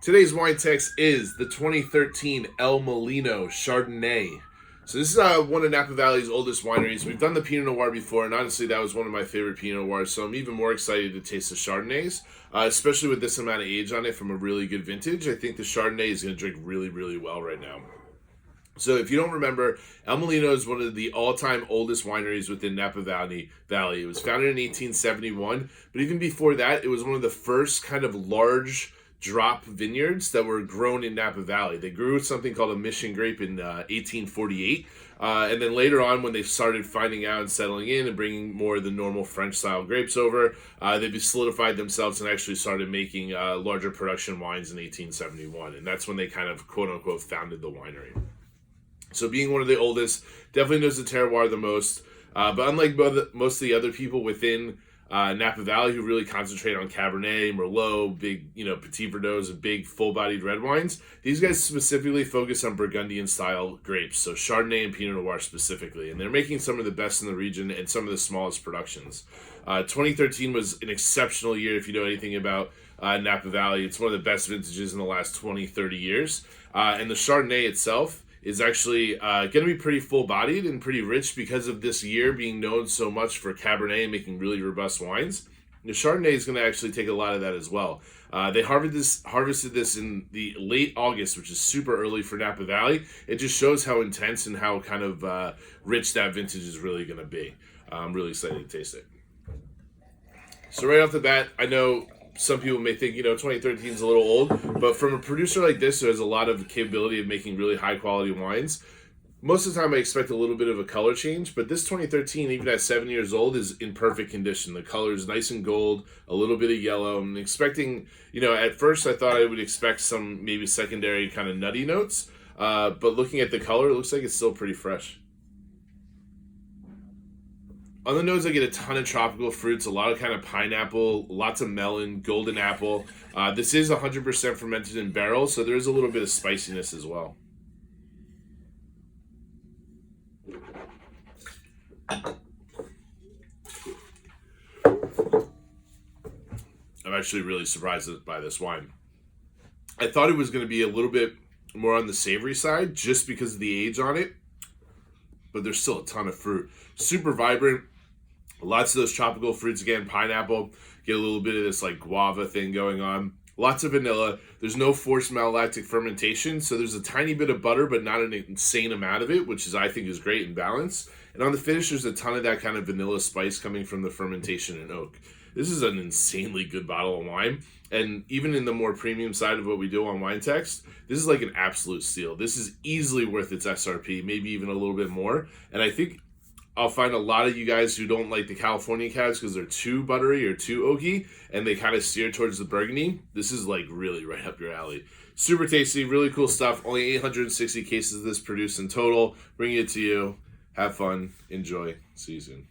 Today's wine text is the 2013 El Molino Chardonnay. So this is one of Napa Valley's oldest wineries. We've done the Pinot Noir before, and honestly, that was one of my favorite Pinot Noirs, so I'm even more excited to taste the Chardonnays, especially with this amount of age on it from a really good vintage. I think the Chardonnay is going to drink really, really well right now. So if you don't remember, El Molino is one of the all-time oldest wineries within Napa Valley. It was founded in 1871, but even before that, it was one of the first kind of large drop vineyards that were grown in Napa Valley. They grew something called a mission grape in 1848, and then later on, when they started finding out and settling in and bringing more of the normal French-style grapes over, they solidified themselves and actually started making larger production wines in 1871, and that's when they kind of quote-unquote founded the winery. So being one of the oldest, definitely knows the terroir the most. But unlike most of the other people within Napa Valley who really concentrate on Cabernet, Merlot, big, Petit Verdot, and big full-bodied red wines, these guys specifically focus on Burgundian-style grapes, so Chardonnay and Pinot Noir specifically. And they're making some of the best in the region and some of the smallest productions. 2013 was an exceptional year if you know anything about Napa Valley. It's one of the best vintages in the last 20, 30 years. And the Chardonnay itself is actually going to be pretty full-bodied and pretty rich because of this year being known so much for Cabernet and making really robust wines. The Chardonnay is going to actually take a lot of that as well. They harvested this in the late August, which is super early for Napa Valley. It just shows how intense and how kind of rich that vintage is really going to be. I'm really excited to taste it. So right off the bat, I know some people may think, 2013 is a little old, but from a producer like this who has a lot of capability of making really high quality wines, most of the time I expect a little bit of a color change, but this 2013, even at 7 years old, is in perfect condition. The color is nice and gold, a little bit of yellow. I'm expecting, at first I thought I would expect some maybe secondary kind of nutty notes, but looking at the color, it looks like it's still pretty fresh. On the nose, I get a ton of tropical fruits, a lot of kind of pineapple, lots of melon, golden apple. This is 100% fermented in barrels, so there is a little bit of spiciness as well. I'm actually really surprised by this wine. I thought it was going to be a little bit more on the savory side just because of the age on it, but there's still a ton of fruit. Super vibrant. Lots of those tropical fruits, again, pineapple, get a little bit of this like guava thing going on. Lots of vanilla. There's no forced malolactic fermentation, so there's a tiny bit of butter, but not an insane amount of it, which I think is great and balanced. And on the finish, there's a ton of that kind of vanilla spice coming from the fermentation in oak. This is an insanely good bottle of wine, and even in the more premium side of what we do on WineText, this is like an absolute steal. This is easily worth its SRP, maybe even a little bit more, and I think I'll find a lot of you guys who don't like the California cabs because they're too buttery or too oaky, and they kind of steer towards the Burgundy. This is like really right up your alley. Super tasty, really cool stuff. Only 860 cases of this produced in total. Bringing it to you. Have fun. Enjoy. See you soon.